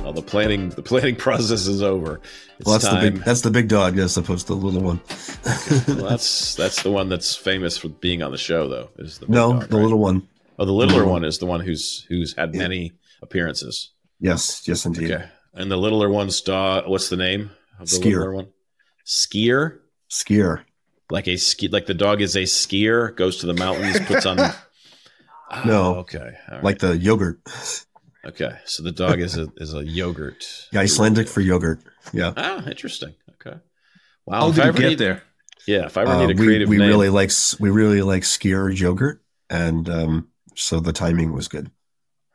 Well, the planning process is over. It's well, time. That's the big dog as opposed to the little one. Okay. Well, that's the one that's famous for being on the show, though. Is the big no, dog, the right? little one. Oh, the littler one is the one who's had many appearances. Yes, indeed. Okay, and the littler one's dog. What's the name of the littler one? Skier. Skier. Like like the dog is a skier. Goes to the mountains. Puts on. No. Okay. All right. Like the yogurt. Okay, so the dog is a yogurt. Yeah, Icelandic for yogurt. Yeah. Ah, interesting. Okay. Wow. How did you get there? Yeah, if I ever need a creative we name. really like skier yogurt, and so the timing was good.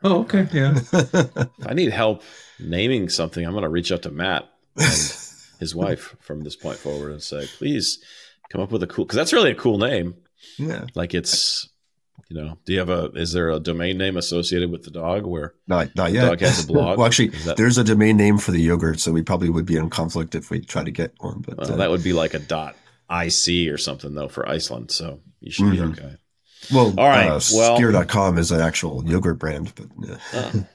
Oh, okay. Yeah. If I need help naming something, I'm going to reach out to Matt and his wife from this point forward and say, please come up with a cool, because that's really a cool name. Yeah. Like it's, is there a domain name associated with the dog where not yet. The dog has a blog? Well, actually, there's a domain name for the yogurt, so we probably would be in conflict if we try to get one. But that would be like a .ic or something though for Iceland. So you should be okay. Well, all right. Skier.com is an actual yogurt brand, but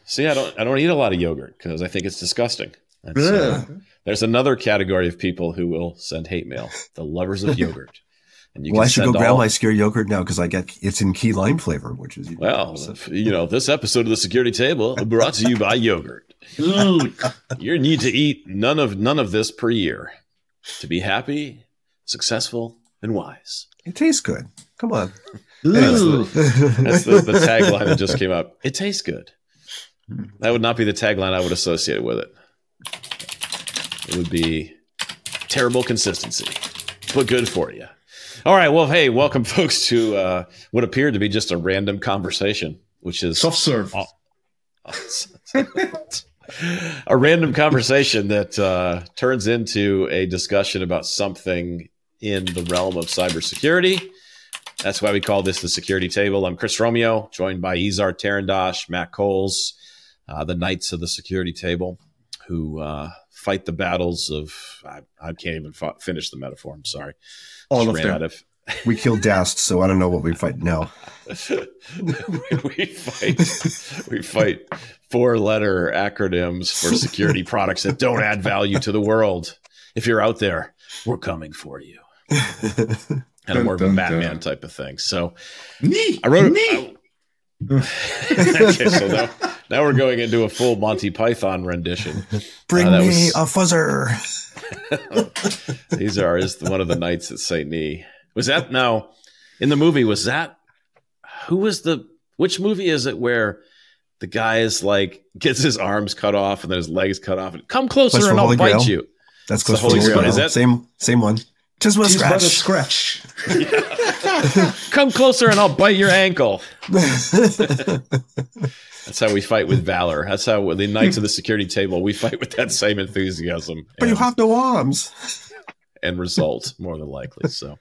see, I don't eat a lot of yogurt because I think it's disgusting. There's another category of people who will send hate mail: the lovers of yogurt. And I should go grab my Skier yogurt now because it's in key lime flavor, which is this episode of the Security Table brought to you by yogurt. You need to eat none of this per year to be happy, successful, and wise. It tastes good. Come on. That's the tagline that just came up. It tastes good. That would not be the tagline I would associate with it. It would be terrible consistency, but good for you. All right. Well, hey, welcome, folks, to what appeared to be just a random conversation, which is soft serve. A random conversation that turns into a discussion about something in the realm of cybersecurity. That's why we call this the Security Table. I'm Chris Romeo, joined by Izar Tarandash, Matt Coles, the Knights of the Security Table, who fight the battles of, I can't even finish the metaphor. I'm sorry. All of them. We killed Dast, so I don't know what we fight now. we fight four-letter acronyms for security products that don't add value to the world. If you're out there, we're coming for you. And more of a Batman type of thing. So I wrote it. Okay, so now we're going into a full Monty Python rendition. Bring me a fuzzer. Izar is one of the knights at St. Knee. Was that now in the movie? Was that which movie is it where the guy is like gets his arms cut off and then his legs cut off and come closer and I'll bite you? That's the Holy Grail. Is that same one? Just with a scratch. Yeah. Come closer and I'll bite your ankle. That's how we fight with valor. That's how the Knights of the Security Table, we fight with that same enthusiasm. But you have no arms. And result, more than likely. So, all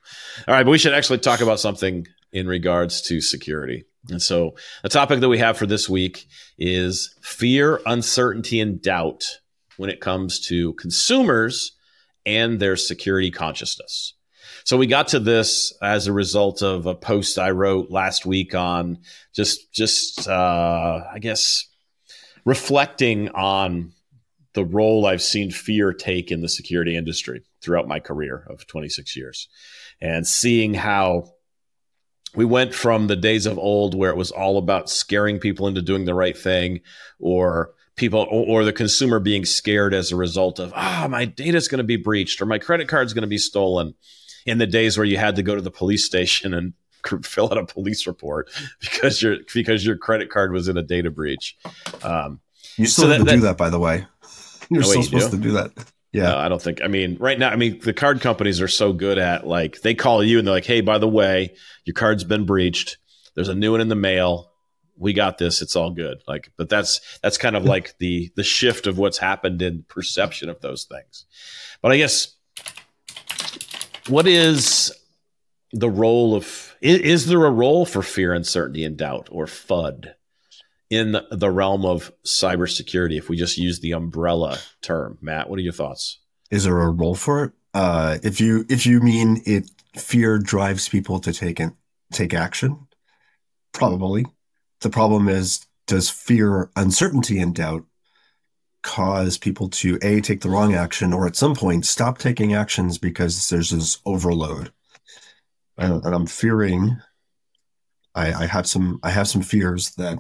right, but we should actually talk about something in regards to security. And so the topic that we have for this week is fear, uncertainty, and doubt when it comes to consumers and their security consciousness. So we got to this as a result of a post I wrote last week on I guess, reflecting on the role I've seen fear take in the security industry throughout my career of 26 years and seeing how we went from the days of old where it was all about scaring people into doing the right thing or the consumer being scared as a result of, my data is going to be breached or my credit card is going to be stolen, in the days where you had to go to the police station and fill out a police report because your credit card was in a data breach. You still have to do that, by the way. You're still supposed to do that. Yeah. No, I don't think, right now, the card companies are so good at they call you and they're like, hey, by the way, your card's been breached. There's a new one in the mail. We got this. It's all good. But that's kind of like the shift of what's happened in perception of those things. But I guess, what is the role is there a role for fear, uncertainty, and doubt, or FUD, in the realm of cybersecurity, if we just use the umbrella term? Matt, what are your thoughts? Is there a role for it? If you mean fear drives people to take action, probably. The problem is, does fear, uncertainty, and doubt cause people to take the wrong action, or at some point stop taking actions because there's this overload. And I'm fearing, I have some fears that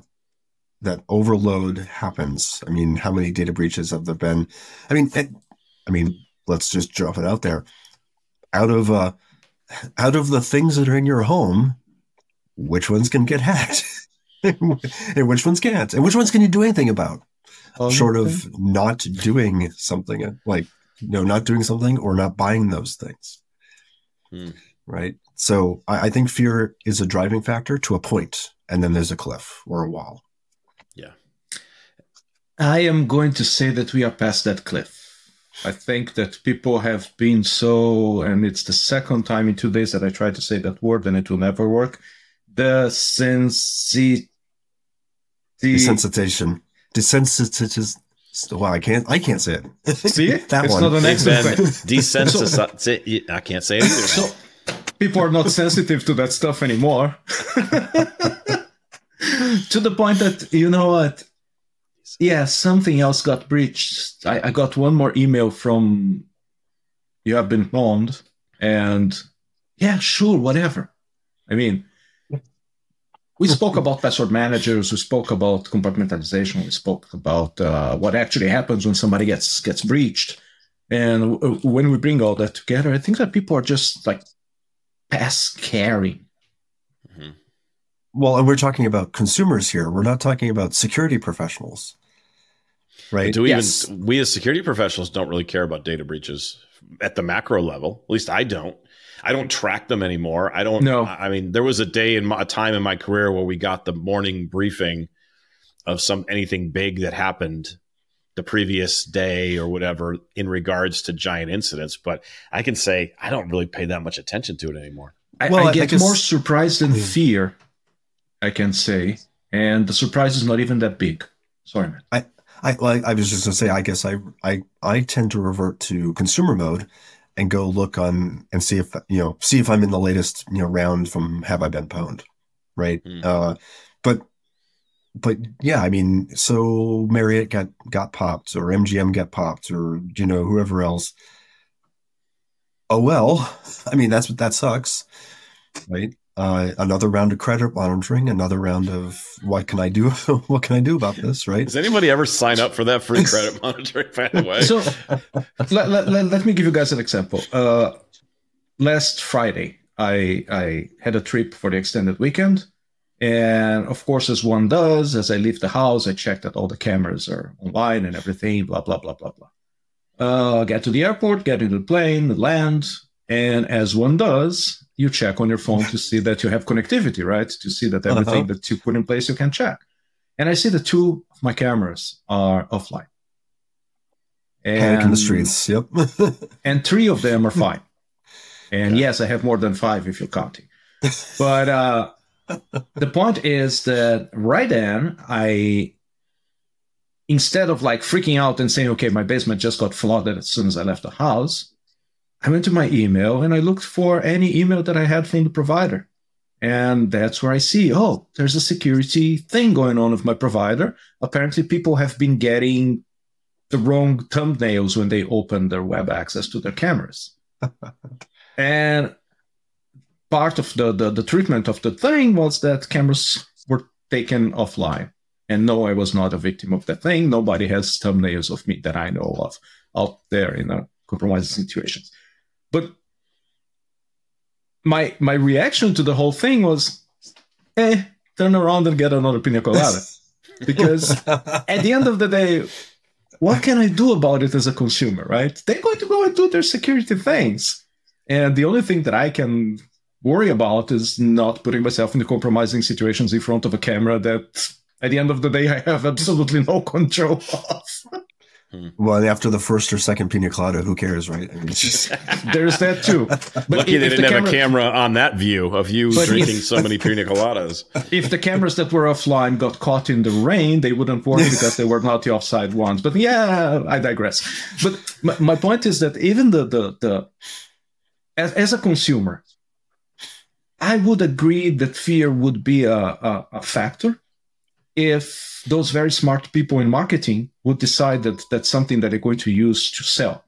overload happens. I mean, how many data breaches have there been? I mean, let's just drop it out there. Out of the things that are in your home, which ones can get hacked? And which ones can't? And which ones can you do anything about? Short of not doing something, like, not doing something or not buying those things. Right? So I think fear is a driving factor to a point, and then there's a cliff or a wall. Yeah. I am going to say that we are past that cliff. I think that people have been so, and it's the second time in 2 days that I tried to say that word and it will never work. Desensitization. Desensitizes. Wow, I can't say it. See, that it's one. Not an excellent Desensitize. I can't say it either. So people are not sensitive to that stuff anymore. To the point that, you know what? Yeah, something else got breached. I got one more email from, you have been pwned, and yeah, sure, whatever. I mean, we spoke about password managers, we spoke about compartmentalization, we spoke about what actually happens when somebody gets breached. And when we bring all that together, I think that people are just like past caring. Mm-hmm. Well, and we're talking about consumers here. We're not talking about security professionals, right? We as security professionals don't really care about data breaches at the macro level. At least I don't. I don't track them anymore. I don't know. I mean, there was a time in my career where we got the morning briefing of anything big that happened the previous day or whatever in regards to giant incidents. But I can say I don't really pay that much attention to it anymore. I get more surprised than fear, I can say. And the surprise is not even that big. Sorry, man. I was just going to say, I guess I tend to revert to consumer mode and go look on and see if I'm in the latest round from Have I Been Pwned, right? But yeah, I mean, so Marriott got popped, or MGM got popped, or whoever else. Oh well, I mean that sucks, right? Another round of credit monitoring, another round of what can I do? What can I do about this, right? Does anybody ever sign up for that free credit monitoring, by the way? So let me give you guys an example. Last Friday, I had a trip for the extended weekend. And of course, as one does, as I leave the house, I check that all the cameras are online and everything, blah, blah, blah, blah, blah. Get to the airport, get into the plane, land. And as one does, you check on your phone to see that you have connectivity, right? To see that everything that you put in place, you can check. And I see that 2 of my cameras are offline. Panic in the streets, yep. And 3 of them are fine. And yes, I have more than 5 if you're counting. But the point is that right then, instead of like freaking out and saying, okay, my basement just got flooded as soon as I left the house, I went to my email and I looked for any email that I had from the provider. And that's where I see, oh, there's a security thing going on with my provider. Apparently, people have been getting the wrong thumbnails when they open their web access to their cameras. And part of the treatment of the thing was that cameras were taken offline. And no, I was not a victim of that thing. Nobody has thumbnails of me that I know of out there in a compromising situations. But my reaction to the whole thing was, turn around and get another pina colada. Because at the end of the day, what can I do about it as a consumer, right? They're going to go and do their security things. And the only thing that I can worry about is not putting myself in the compromising situations in front of a camera that at the end of the day, I have absolutely no control of. Well, after the first or second pina colada, who cares, right? I mean, it's just... There's that too. But lucky they didn't have a camera on that view of you drinking so many pina coladas. If the cameras that were offline got caught in the rain, they wouldn't work because they were not the offside ones. But yeah, I digress. But my point is that even as a consumer, I would agree that fear would be a factor. if those very smart people in marketing would decide that that's something that they're going to use to sell.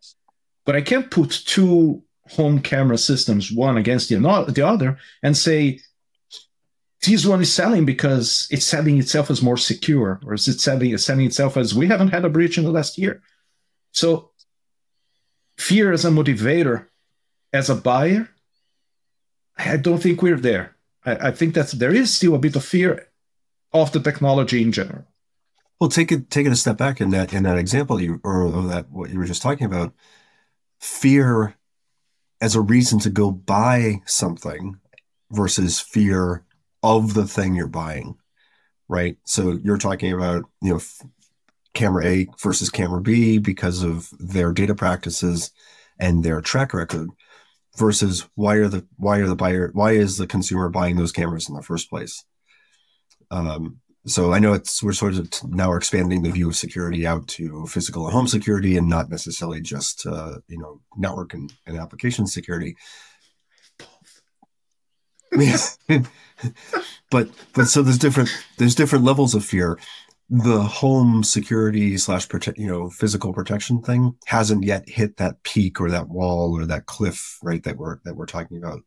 But I can't put two home camera systems, one against the other, and say, this one is selling because it's selling itself as more secure, or is it selling itself as we haven't had a breach in the last year? So fear as a motivator, as a buyer, I don't think we're there. I think that there is still a bit of fear of the technology in general. Well, take it a step back in that example what you were just talking about. Fear as a reason to go buy something versus fear of the thing you're buying, right? So you're talking about, camera A versus camera B because of their data practices and their track record, versus why is the consumer buying those cameras in the first place? So I know we're sort of now expanding the view of security out to physical and home security, and not necessarily just network and application security. but so there's different levels of fear. The home security / physical protection thing hasn't yet hit that peak or that wall or that cliff, right, that we're talking about.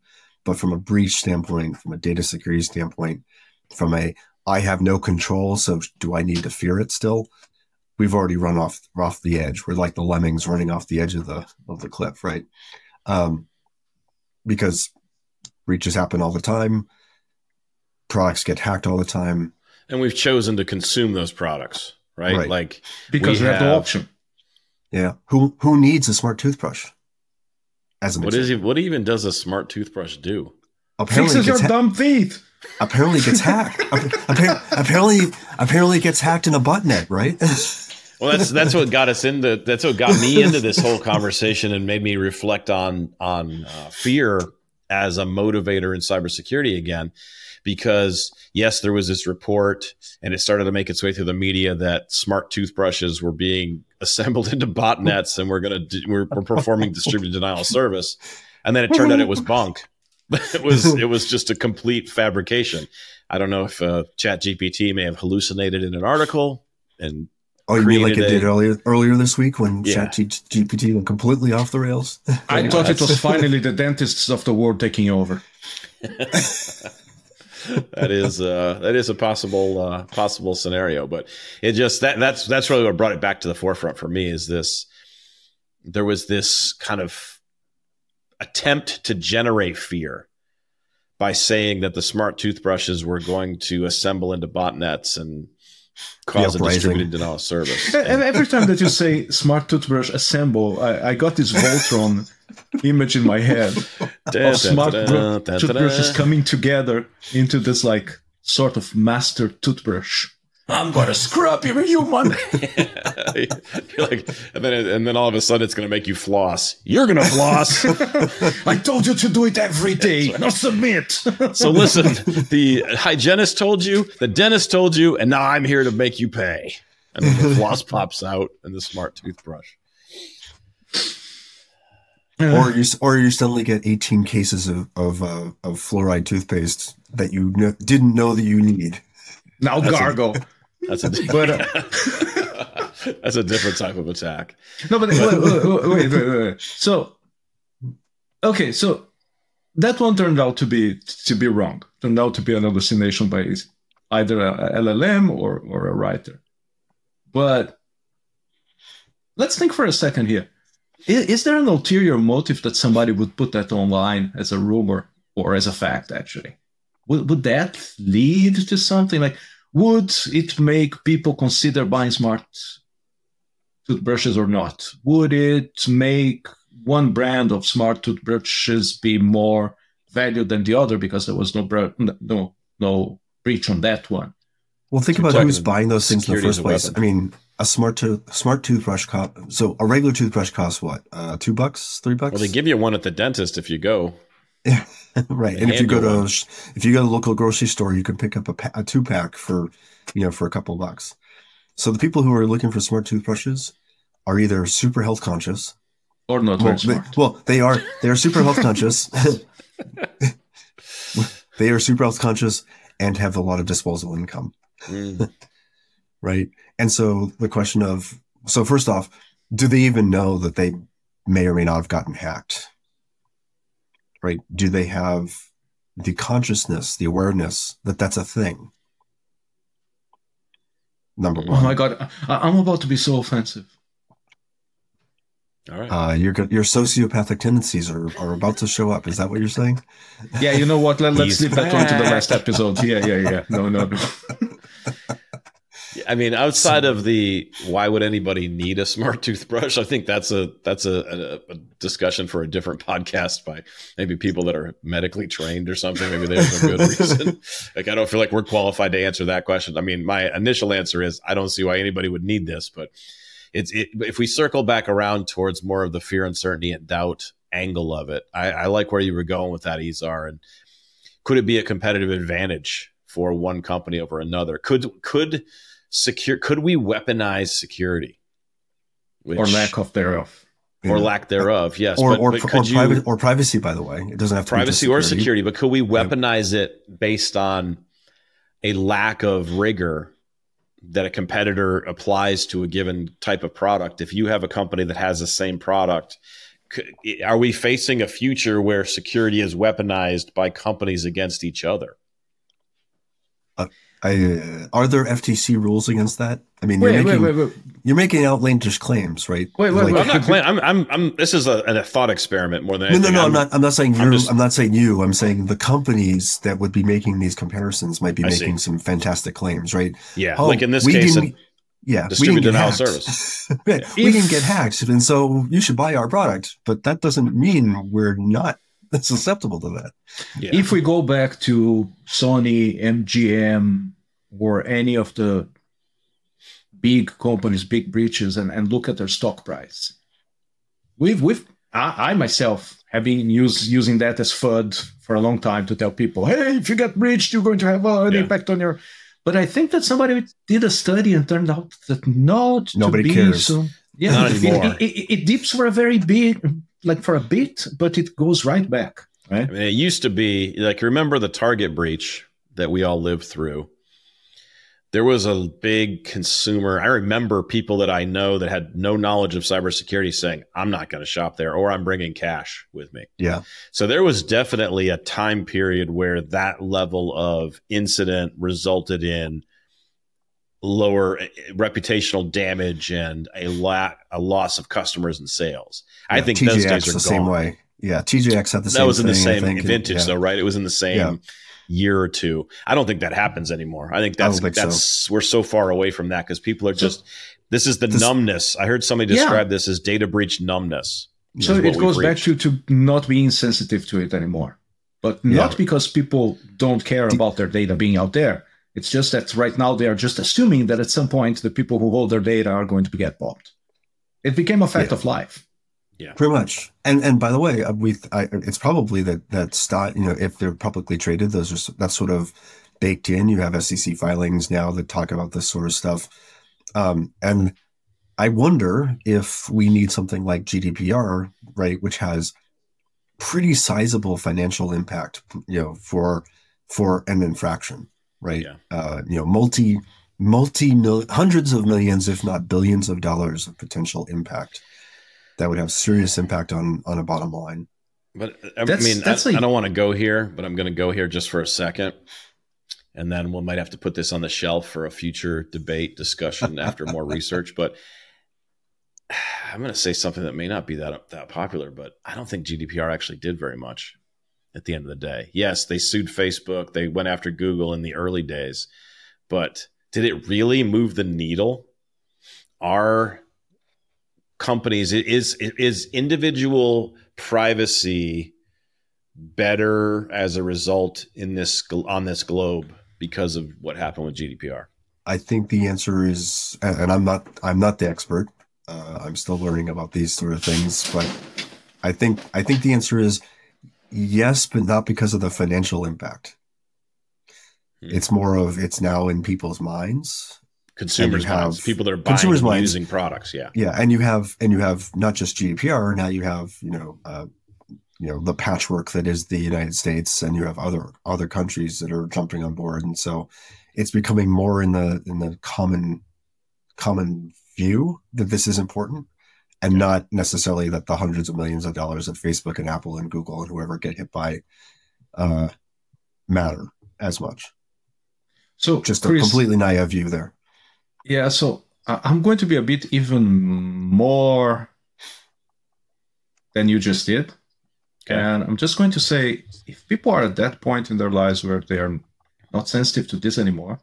But from a breach standpoint, from a data security standpoint, from a I have no control, so do I need to fear it still? We've already run off the edge. We're like the lemmings running off the edge of the cliff, right? Because breaches happen all the time. Products get hacked all the time. And we've chosen to consume those products, right? Like because we have the option. Yeah. Who needs a smart toothbrush? What even does a smart toothbrush do? Fixes your dumb teeth. Apparently gets hacked. Apparently gets hacked in a botnet, right? Well, that's what got me into this whole conversation and made me reflect on fear as a motivator in cybersecurity again. Because yes, there was this report, and it started to make its way through the media that smart toothbrushes were being assembled into botnets, and we're performing distributed denial of service, and then it turned out it was bunk. It was just a complete fabrication. I don't know if ChatGPT may have hallucinated in an article and. Oh, you mean like it did earlier this week when ChatGPT went completely off the rails? I thought it was finally the dentists of the world taking over. That is a possible scenario, but it just that's really what brought it back to the forefront for me. There was this kind of attempt to generate fear by saying that the smart toothbrushes were going to assemble into botnets and cause a distributed denial of service. And every time that you say smart toothbrush assemble, I got this Voltron image in my head of smart toothbrushes coming together into this like sort of master toothbrush. I'm gonna scrub you, human. You're like, and then all of a sudden it's gonna make you floss. You're gonna floss. I told you to do it every day. Now submit. So listen, the hygienist told you, the dentist told you, and now I'm here to make you pay. And then the floss pops out in the smart toothbrush. Or you suddenly get 18 cases of fluoride toothpaste that you didn't know that you need. Now gargle. That's a different type of attack. No, but wait. So that one turned out to be wrong. Turned out to be an hallucination by either a LLM or a writer. But let's think for a second here. Is there an ulterior motive that somebody would put that online as a rumor or as a fact, actually? Would that lead to something like, would it make people consider buying smart toothbrushes or not? Would it make one brand of smart toothbrushes be more valued than the other because there was no breach on that one? Well, think about who's buying those things in the first place. I mean, a smart toothbrush so a regular toothbrush costs what? $2, $3? Well, they give you one at the dentist if you go. Yeah, right. And if you go to the local grocery store, you can pick up a 2-pack for a couple of bucks. So the people who are looking for smart toothbrushes are either super health conscious or not very smart. They are super health conscious. They are super health conscious and have a lot of disposable income. right? And so the question of, so first off, do they even know that they may or may not have gotten hacked, right? Do they have the consciousness, the awareness that that's a thing? Number one. Oh my God, I'm about to be so offensive. All right. Your sociopathic tendencies are about to show up. Is that what you're saying? Yeah, you know what? Let's He's leave that one to the last episode. Yeah. No. I mean, outside of the why would anybody need a smart toothbrush? I think that's a discussion for a different podcast by maybe people that are medically trained or something. Maybe they have a good reason. Like, I don't feel like we're qualified to answer that question. I mean, my initial answer is I don't see why anybody would need this, but if we circle back around towards more of the fear, uncertainty, and doubt angle of it, I like where you were going with that, Izar. And could it be a competitive advantage for one company over another? Could we weaponize security, or lack of thereof, or lack thereof? Yes, or privacy. By the way, it doesn't have to privacy be or security. But could we weaponize it based on a lack of rigor that a competitor applies to a given type of product? If you have a company that has the same product, are we facing a future where security is weaponized by companies against each other? Are there FTC rules against that? I mean, you're making outlandish claims, right? Wait. I'm not claiming. This is a thought experiment more than anything. No. I'm not saying you. I'm not saying you. I'm saying the companies that would be making these comparisons might be making some fantastic claims, right? Yeah, like in this case, distributed denial service. We can get hacked, and so you should buy our product. But that doesn't mean we're not susceptible to that. Yeah. If we go back to Sony, MGM, or any of the big companies, big breaches, and look at their stock price, I myself have been using that as FUD for a long time to tell people, hey, if you get breached, you're going to have an impact on your. But I think that somebody did a study and turned out that nobody cares. So, yeah, not anymore. It dips for a very big. Like for a bit, but it goes right back, right? I mean, it used to be like, remember the Target breach that we all lived through? There was a big consumer. I remember people that I know that had no knowledge of cybersecurity saying, I'm not going to shop there, or I'm bringing cash with me. Yeah. So there was definitely a time period where that level of incident resulted in lower reputational damage and a loss of customers and sales. Yeah, I think TJX those days are the gone. Same way. Yeah, TJX had the same. That was in thing, the same vintage, though, right? It was in the same year or two. I don't think that happens anymore. I think we're so far away from that because people are just. This is the numbness. I heard somebody describe this as data breach numbness. So it goes back to not being sensitive to it anymore, but not because people don't care about their data being out there. It's just that right now they are just assuming that at some point the people who hold their data are going to get bombed. It became a fact of life. Yeah, pretty much. And by the way, it's probably that stock. If they're publicly traded, that's sort of baked in. You have SEC filings now that talk about this sort of stuff. And I wonder if we need something like GDPR, right, which has pretty sizable financial impact, for an infraction. Right. Yeah. Hundreds of millions, if not billions of dollars of potential impact that would have serious impact on a bottom line. But I don't want to go here, but I'm going to go here just for a second. And then we might have to put this on the shelf for a future debate discussion after more research. But I'm going to say something that may not be that popular, but I don't think GDPR actually did very much. At the end of the day, yes, they sued Facebook. They went after Google in the early days, but did it really move the needle? Are companies, is individual privacy better as a result on this globe because of what happened with GDPR? I think the answer is, and I'm not the expert. I'm still learning about these sort of things, but I think the answer is. Yes, but not because of the financial impact. It's more of it's now in people's minds. Consumers' minds. People that are buying and using products. Yeah. Yeah. And you have not just GDPR. Now you have, the patchwork that is the United States, and you have other countries that are jumping on board. And so it's becoming more in the common common view that this is important, and not necessarily that the hundreds of millions of dollars that Facebook and Apple and Google and whoever get hit by matter as much. So just Chris, a completely naive view there. Yeah, so I'm going to be a bit even more than you just did. Okay. And I'm just going to say, if people are at that point in their lives where they are not sensitive to this anymore,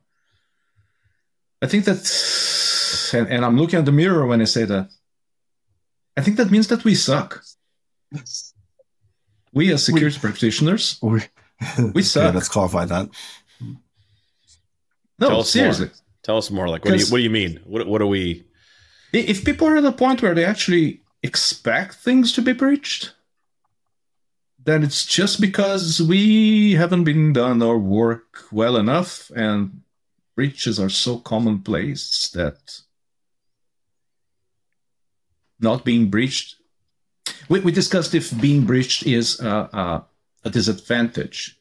I think that, and I'm looking at the mirror when I say that, I think that means that we suck. We as security practitioners, we suck. Okay, let's clarify that. No, seriously. Tell us more. Like, what do you mean? What are we? If people are at a point where they actually expect things to be breached, then it's just because we haven't been done our work well enough, and breaches are so commonplace that not being breached. We discussed if being breached is a disadvantage.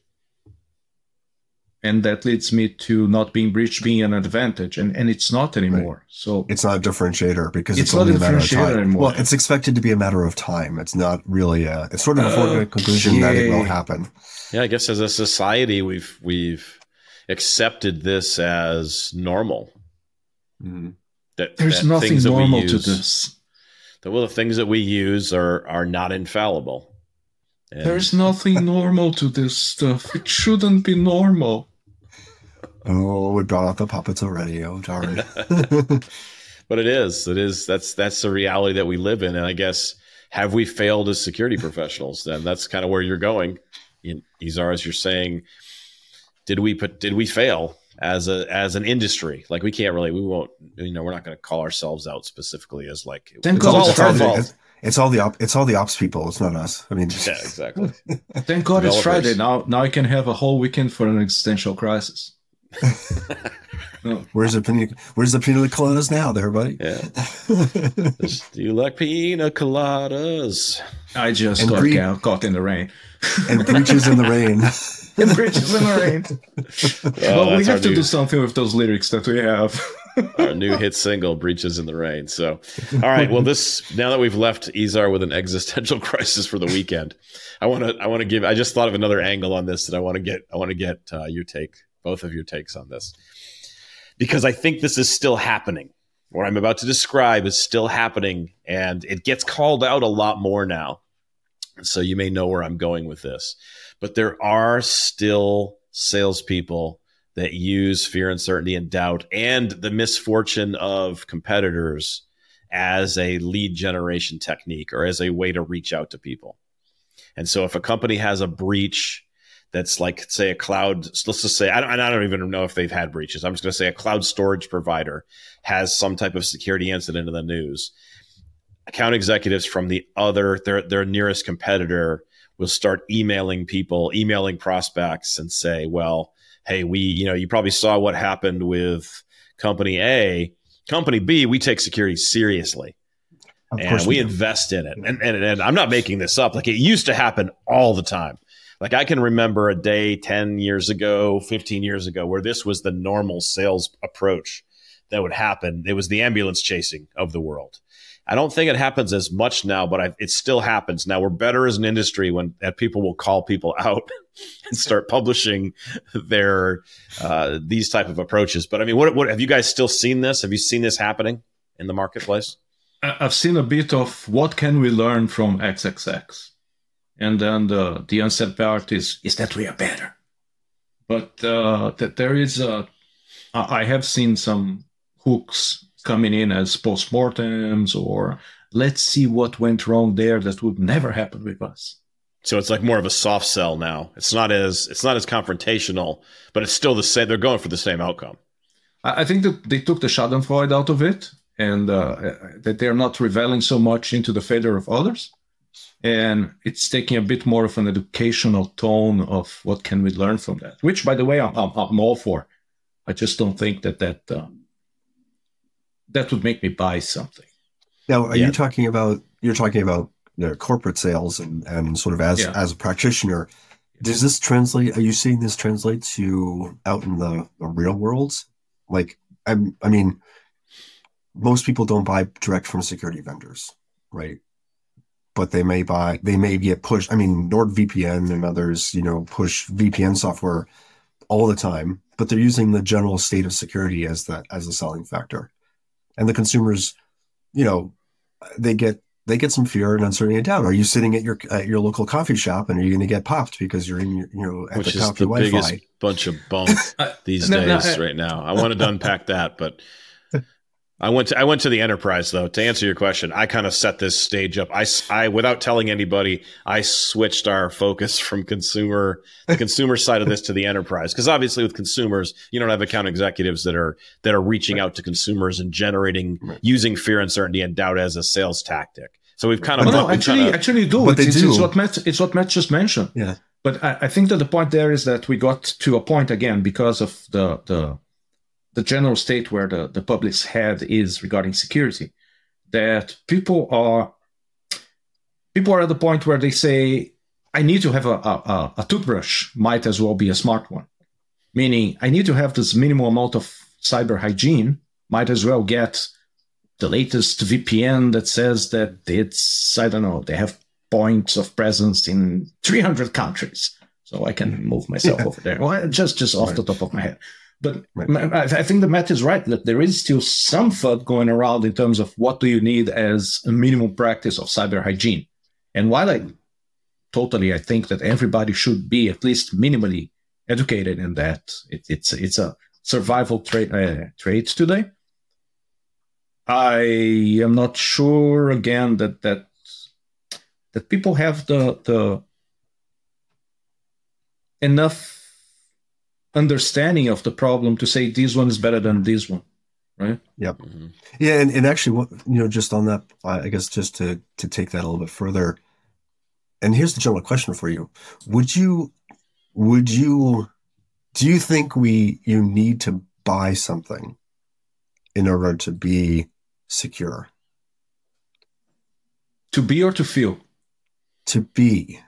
And that leads me to not being breached being an advantage, and it's not anymore. Right. So it's not a differentiator because it's only a matter of time. Anymore. Well, it's expected to be a matter of time. It's not really it's sort of a foregone conclusion that it will happen. Yeah, I guess as a society, we've accepted this as normal. Mm-hmm. There's nothing normal to this. The things that we use are not infallible. And there's nothing normal to this stuff. It shouldn't be normal. Oh, we brought out the puppets already. Oh, darn. But it is. That's the reality that we live in. And I guess, have we failed as security professionals? Then that's kind of where you're going, Izar, as you're saying. Did we fail as an industry? Like, we won't. We're not going to call ourselves out specifically as like it's all our fault. It's all the ops people. It's not us. I mean, yeah, exactly. Thank God it's Friday. Now I can have a whole weekend for an existential crisis. No. Where's the pina coladas now, there, buddy? Yeah. Do you like pina coladas? I just got caught in the rain. And breaches in the rain. And breaches in the rain. Well, we have to do something with those lyrics that we have. Our new hit single, Breaches in the Rain. So, all right. Well, now that we've left Izar with an existential crisis for the weekend, I want to give, I just thought of another angle on this that I want to get your take, both of your takes on this, because I think this is still happening. What I'm about to describe is still happening, and it gets called out a lot more now. So you may know where I'm going with this, but there are still salespeople that use fear, uncertainty, and doubt, and the misfortune of competitors as a lead generation technique or as a way to reach out to people. And so if a company has a breach that's like, say, a cloud, let's just say, I don't even know if they've had breaches. I'm just going to say a cloud storage provider has some type of security incident in the news. Account executives from their nearest competitor will start emailing prospects and say, well, hey, you probably saw what happened with company A. Company B, we take security seriously. And we invest in it. And I'm not making this up. Like, it used to happen all the time. Like, I can remember a day 10 years ago, 15 years ago, where this was the normal sales approach that would happen. It was the ambulance chasing of the world. I don't think it happens as much now, but it still happens. Now, we're better as an industry when people will call people out and start publishing their these type of approaches. But I mean, what have you guys still seen this? Have you seen this happening in the marketplace? I've seen a bit of what can we learn from XXX, and then the unsaid part is that we are better. But that there is I have seen some hooks coming in as postmortems, or let's see what went wrong there that would never happen with us. So it's like more of a soft sell now. It's not as confrontational, but it's still the same. They're going for the same outcome. I think that they took the schadenfreude out of it, and that they're not reveling so much into the failure of others. And it's taking a bit more of an educational tone of what can we learn from that, which, by the way, I'm all for. I just don't think that would make me buy something. Now, are you talking about corporate sales and sort of as a practitioner? Does this translate? Are you seeing this translate to out in the real world? Like, I mean, most people don't buy direct from security vendors, right? But they may get pushed. I mean, NordVPN and others, push VPN software all the time, but they're using the general state of security as the selling factor. And the consumers, they get some fear and uncertainty and doubt. Are you sitting at your local coffee shop and are you going to get popped because you're in at Which the is top the of Wi-Fi? biggest bunch of bunk these days right now. I wanted to unpack that, but I went to the enterprise though. To answer your question, I kind of set this stage up. I without telling anybody, I switched our focus from the consumer side of this to the enterprise, because obviously with consumers, you don't have account executives that are reaching out to consumers and using fear, uncertainty, and doubt as a sales tactic. So we've kind of actually do. But it's what Matt just mentioned. Yeah. But I think that the point there is that we got to a point again because of the general state where the public's head is regarding security, that people are at the point where they say, I need to have a toothbrush, might as well be a smart one. Meaning, I need to have this minimal amount of cyber hygiene, might as well get the latest VPN that says that they have points of presence in 300 countries. So I can move myself over there. Well, just off the top of my head. But I think that Matt is right, that there is still some FUD going around in terms of what do you need as a minimum practice of cyber hygiene. And while I think that everybody should be at least minimally educated in that, it's a survival trait today. I am not sure again that people have the enough understanding of the problem to say this one is better than this one, right? Yep. Mm-hmm. Yeah, and actually, just on that, I guess just to take that a little bit further, and here's the general question for you: do you think you need to buy something in order to be secure? To be or to feel? To be.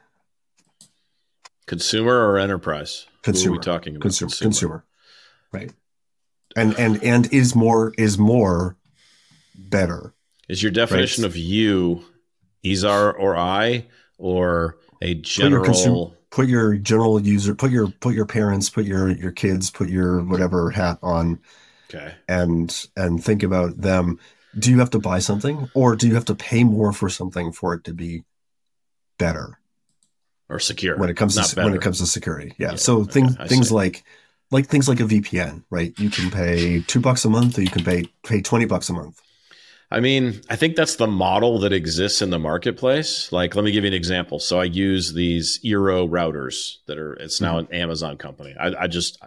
Consumer or enterprise? Consumer. Who are we talking about? Consumer. Right. And is more better. Is your definition of you Izar or I, or a general? Put your general user, put your parents, put your kids, put your whatever hat on. Okay. And think about them. Do you have to buy something, or do you have to pay more for something for it to be better or secure when it comes to security? Yeah. So things like things like a VPN, right? You can pay $2 a month, or you can pay $20 a month. I mean, I think that's the model that exists in the marketplace. Like, let me give you an example. So I use these Eero routers it's now an Amazon company. And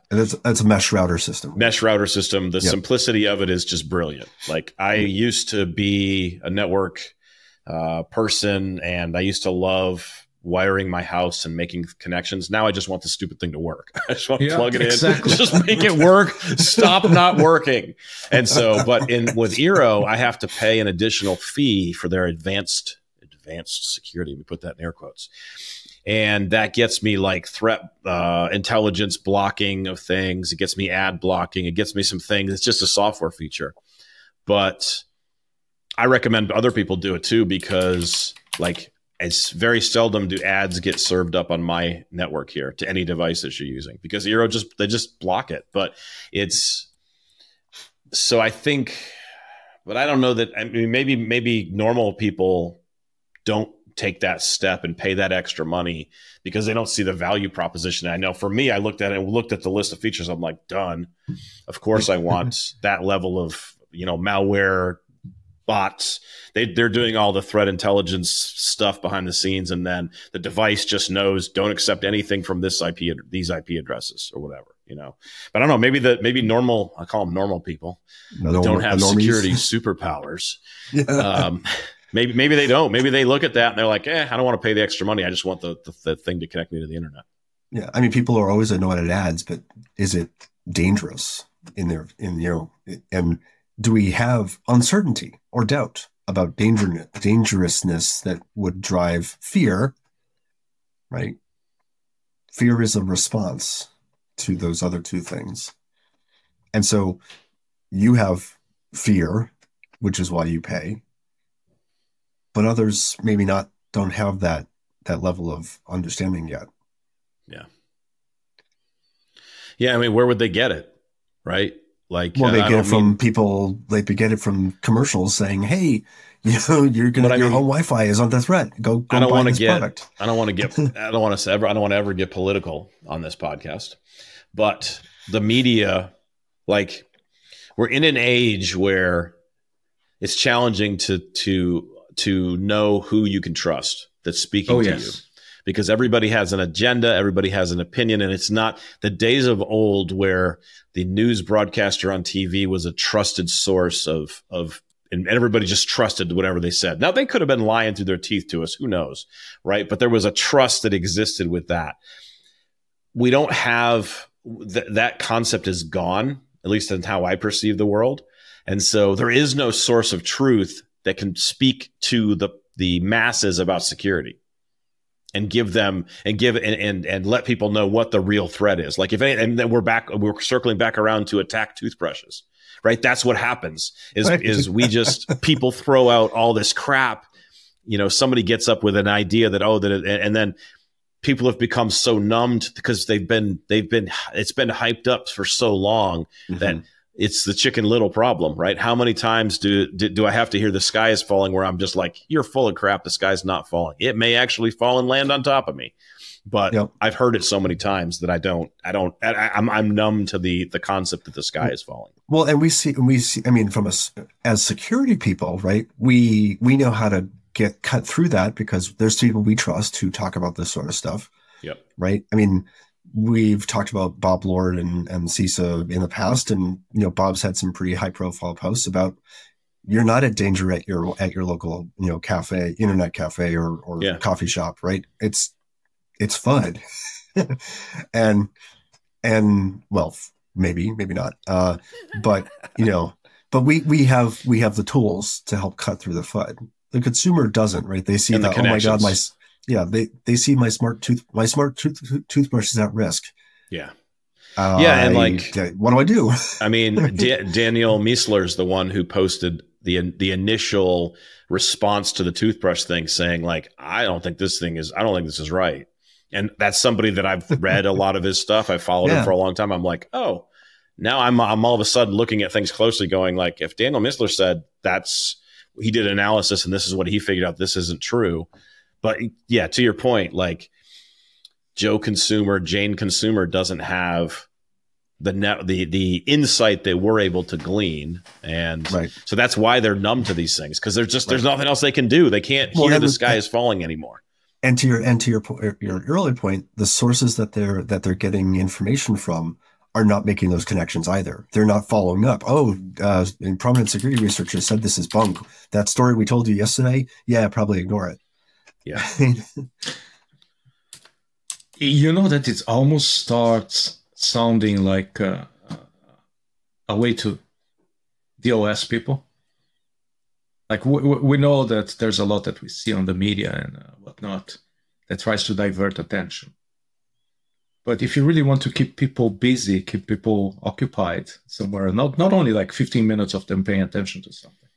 that's a mesh router system. The simplicity of it is just brilliant. Like, I used to be a network person, and I used to love wiring my house and making connections. Now I just want the stupid thing to work. I just want to plug it in, just make it work, stop not working. And so, but with Eero, I have to pay an additional fee for their advanced security. We put that in air quotes. And that gets me like threat intelligence blocking of things. It gets me ad blocking. It gets me some things. It's just a software feature. But I recommend other people do it too, because it's very seldom do ads get served up on my network here to any device that you're using, because Eero they just block it. But I think, but I don't know that. I mean, maybe normal people don't take that step and pay that extra money because they don't see the value proposition. I know for me, I looked at the list of features. I'm like, done. Of course, I want that level of malware, bots. They're doing all the threat intelligence stuff behind the scenes, and then the device just knows, don't accept anything from these IP addresses or whatever, But I don't know. Maybe normal. I call them normal people who don't have security superpowers. Yeah. Maybe they don't. Maybe they look at that and they're like, I don't want to pay the extra money. I just want the thing to connect me to the internet. Yeah, I mean, people are always annoyed at ads, but is it dangerous and do we have uncertainty or doubt about dangerousness that would drive fear, right? Fear is a response to those other two things. And so you have fear which is why you pay. But others maybe don't have that level of understanding yet. Yeah. Yeah. I mean, where would they get it? Right. Like, well, they get it from people. They get it from commercials saying, "Hey, your home Wi-Fi is under threat. Go buy this product." I don't want to ever get political on this podcast, but the media, like, we're in an age where it's challenging to know who you can trust that's speaking to you, because everybody has an agenda, everybody has an opinion, and it's not the days of old where the news broadcaster on TV was a trusted source and everybody just trusted whatever they said. Now, they could have been lying through their teeth to us, who knows, right? But there was a trust that existed with that. We don't have that concept is gone, at least in how I perceive the world. And so there is no source of truth that can speak to the masses about security and and let people know what the real threat is. Like, and then we're circling back around to attack toothbrushes, right? That's what happens is we just, people throw out all this crap. Somebody gets up with an idea and then people have become so numbed because it's been hyped up for so long that it's the Chicken Little problem, right? How many times do I have to hear the sky is falling where I'm just like, you're full of crap. The sky's not falling. It may actually fall and land on top of me. But I've heard it so many times that I'm numb to the concept that the sky is falling. Well, and we see, I mean, from us as security people, right? We know how to cut through that because there's people we trust who talk about this sort of stuff. Yep. Right. I mean, we've talked about Bob Lord and CISA in the past, and Bob's had some pretty high profile posts about you're not at danger at your local cafe, internet cafe, or coffee shop, right? It's FUD, and well, maybe not, but we have the tools to help cut through the FUD. The consumer doesn't, right? They see that, oh my God, they see my smart toothbrush is at risk. Yeah. And like, what do? I mean, Daniel Miessler is the one who posted the initial response to the toothbrush thing, saying like, I don't think this is right. And that's somebody that I've read a lot of his stuff. I've followed him for a long time. I'm like, oh, now I'm all of a sudden looking at things closely, going like, if Daniel Miessler said he did analysis and this is what he figured out, this isn't true. But yeah, to your point, like Jane consumer doesn't have the insight that we're able to glean. And so that's why they're numb to these things, because there's nothing else they can do. They can't hear the sky is falling anymore. And to your earlier point, the sources that they're getting information from are not making those connections either. They're not following up. And prominent security researchers said this is bunk. That story we told you yesterday, probably ignore it. Yeah. That it almost starts sounding like a way to DOS people. Like we know that there's a lot that we see on the media and whatnot that tries to divert attention. But if you really want to keep people busy, keep people occupied somewhere, not only like 15 minutes of them paying attention to something,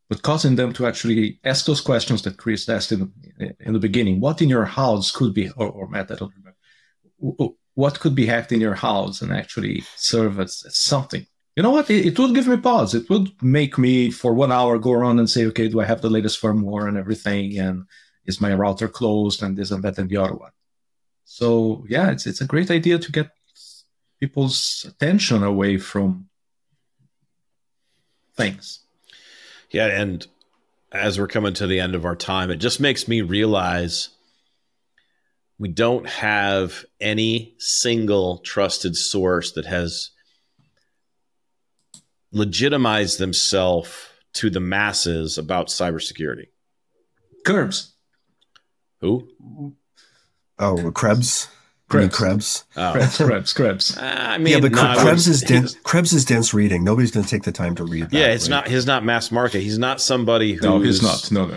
but causing them to actually ask those questions that Chris asked in the beginning. What in your house could be, or Matt, I don't remember, what could be hacked in your house and actually serve as something? You know what? It would give me pause. It would make me, for 1 hour, go around and say, okay, do I have the latest firmware and everything? And is my router closed? And this and that and the other one. So yeah, it's a great idea to get people's attention away from things. Yeah, and as we're coming to the end of our time, it just makes me realize we don't have any single trusted source that has legitimized themselves to the masses about cybersecurity. Krebs. Who? Oh, Krebs. Krebs. Krebs. I mean, but Krebs is dense reading. Nobody's going to take the time to read that. Yeah, he's not mass market. He's not somebody who. No, he's not. No.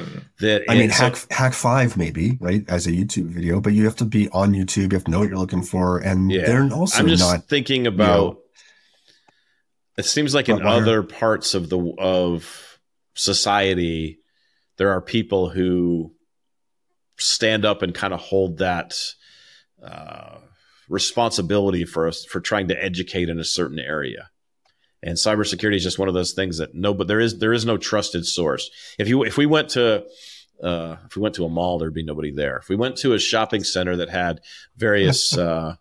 Hack 5 maybe, right, as a YouTube video, but you have to be on YouTube. You have to know what you're looking for, and they're also I'm just not thinking about. It seems like in other parts of society, there are people who stand up and kind of hold that responsibility for us for trying to educate in a certain area. And cybersecurity is just one of those things that but there is no trusted source. If we went to a mall, there'd be nobody there. If we went to a shopping center that had various a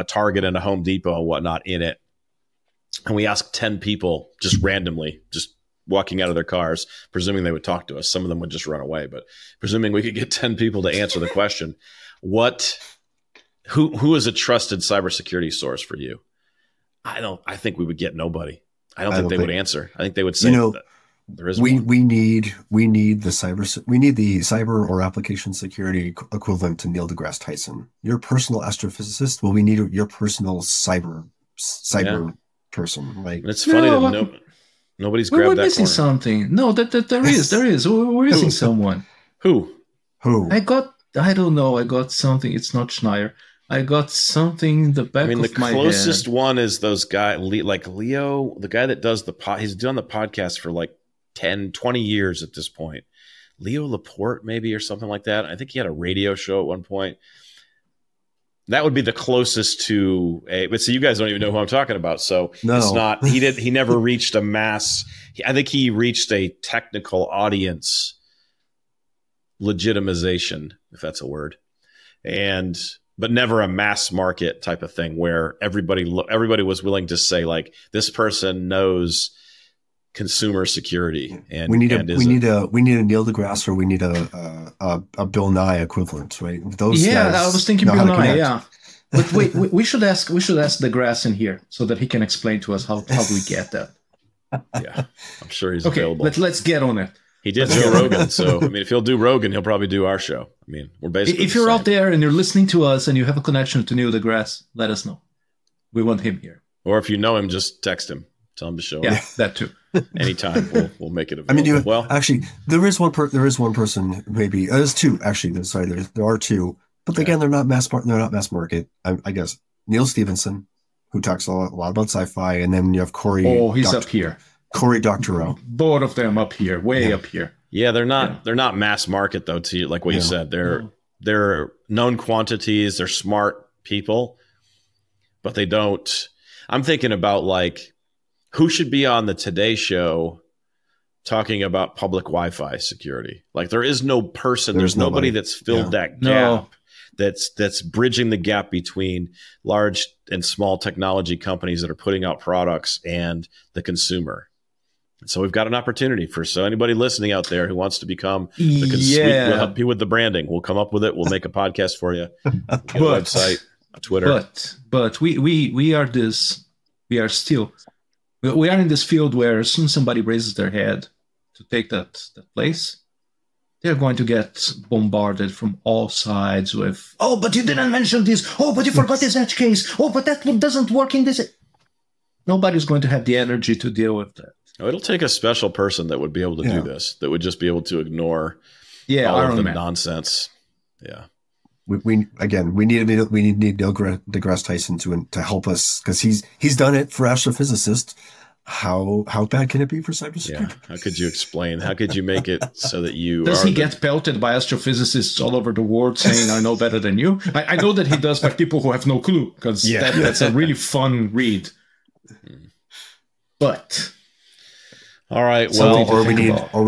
Target and a Home Depot and whatnot in it, and we asked 10 people just randomly, just walking out of their cars, presuming they would talk to us. Some of them would just run away, but presuming we could get 10 people to answer the question, who is a trusted cybersecurity source for you? I think we would get nobody. I don't think they would answer. I think they would say that there is one. We need the cyber or application security equivalent to Neil deGrasse Tyson. Your personal astrophysicist. Well, we need your personal cyber person. Like, and it's funny that nobody's grabbed that. We're missing corner. something. No, there is. We're missing someone. Who? I don't know. I got something. It's not Schneier. I got something in the back of my head. The closest one is those guys, like Leo, the guy that does he's done the podcast for like 10, 20 years at this point. Leo Laporte, maybe, or something like that. I think he had a radio show at one point. That would be the closest to but so you guys don't even know who I'm talking about. So no. It's not, he never reached a mass. I think he reached a technical audience legitimization, if that's a word. But never a mass market type of thing where everybody was willing to say, like, this person knows consumer security. And we need a Neil deGrasse, or we need a Bill Nye equivalent, right? Those guys I was thinking Bill Nye. Yeah, but wait, we should ask deGrasse in here so that he can explain to us how we get that. Yeah, I'm sure he's available. Let's get on it. He did Joe Rogan, so I mean, if he'll do Rogan, he'll probably do our show. I mean, we're basically. If you're out there and you're listening to us and you have a connection to Neil deGrasse, let us know. We want him here. Or if you know him, just text him. Tell him to show up. Yeah, that too. Anytime, we'll make it available. I mean, actually, there is one person. Maybe there's two. Actually, there are two. But again, they're not mass market. I guess Neil Stevenson, who talks a lot about sci-fi, and then you have Corey. Oh, he's up here. Cory Doctorow. Both of them up here, way up here. Yeah, they're not mass market though. To like what you said, they're known quantities. They're smart people, but they don't. I'm thinking about like who should be on the Today Show talking about public Wi-Fi security. Like there is no person. There's nobody that's filled that gap. That's bridging the gap between large and small technology companies that are putting out products and the consumer. So we've got an opportunity anybody listening out there who wants to become we'll help you with the branding. We'll come up with it. We'll make a podcast for you. We'll get a website, a Twitter. But we are in this field where as soon as somebody raises their head to take that place, they're going to get bombarded from all sides with, oh, but you didn't mention this. Oh, but you forgot this edge case. Oh, but that doesn't work in this. Nobody's going to have the energy to deal with that. Oh, it'll take a special person that would be able to do this, that would just be able to ignore all of the nonsense. Yeah. We need Neil deGrasse Tyson to help us, because he's done it for astrophysicists. How bad can it be for cybersecurity? Yeah. How could you explain? How could you make it so that you does he get pelted by astrophysicists all over the world saying I know better than you? I know that he does by people who have no clue, because that's a really fun read. But all right, well, or we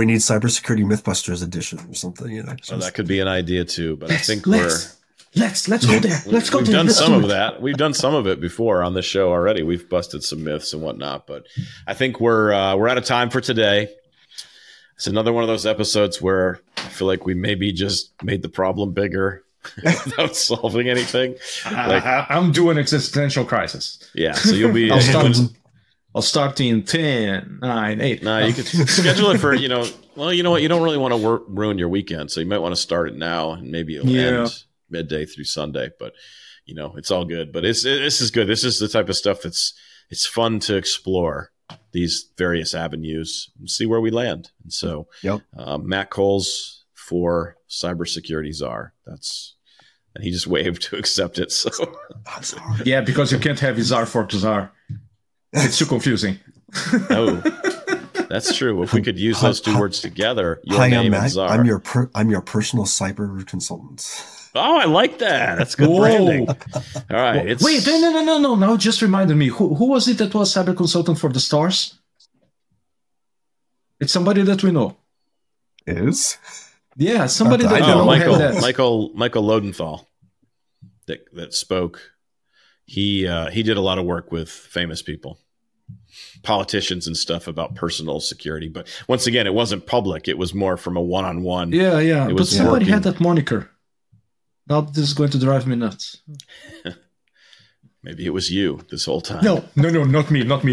need cybersecurity Mythbusters edition or something. Well, that could be an idea too. But I think let's go there. Let's go. We've done some of that. We've done some of it before on this show already. We've busted some myths and whatnot. But I think we're out of time for today. It's another one of those episodes where I feel like we maybe just made the problem bigger without solving anything. I'm doing existential crisis. Yeah, so you'll be. I'll start in 10, 9, 8. No, you could schedule it for, well, you know what? You don't really want to ruin your weekend. So you might want to start it now and maybe it'll end midday through Sunday. But, it's all good. But this is good. This is the type of stuff it's fun to explore these various avenues and see where we land. And so Matt Coles for cybersecurity Izar. And he just waved to accept it. So yeah, because you can't have Izar for Izar. It's too confusing. Oh. That's true. If we could use those two words together, your Hi, name I'm and Matt. Czar. I'm your personal cyber consultant. Oh, I like that. That's good branding. All right. Wait, no. Now it just reminded me. Who was it that was cyber consultant for the stars? It's somebody that we know. Is? Yeah, somebody that I we know. know. had that. Michael Lodenthal that spoke. He did a lot of work with famous people, politicians and stuff about personal security. But once again, it wasn't public. It was more from a one-on-one. Yeah. It But was somebody working. had that moniker. Now this is going to drive me nuts. Maybe it was you this whole time. No, not me. No. All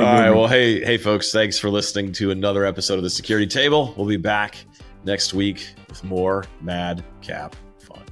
right. Well, hey, folks, thanks for listening to another episode of the Security Table. We'll be back next week with more Mad Cap fun.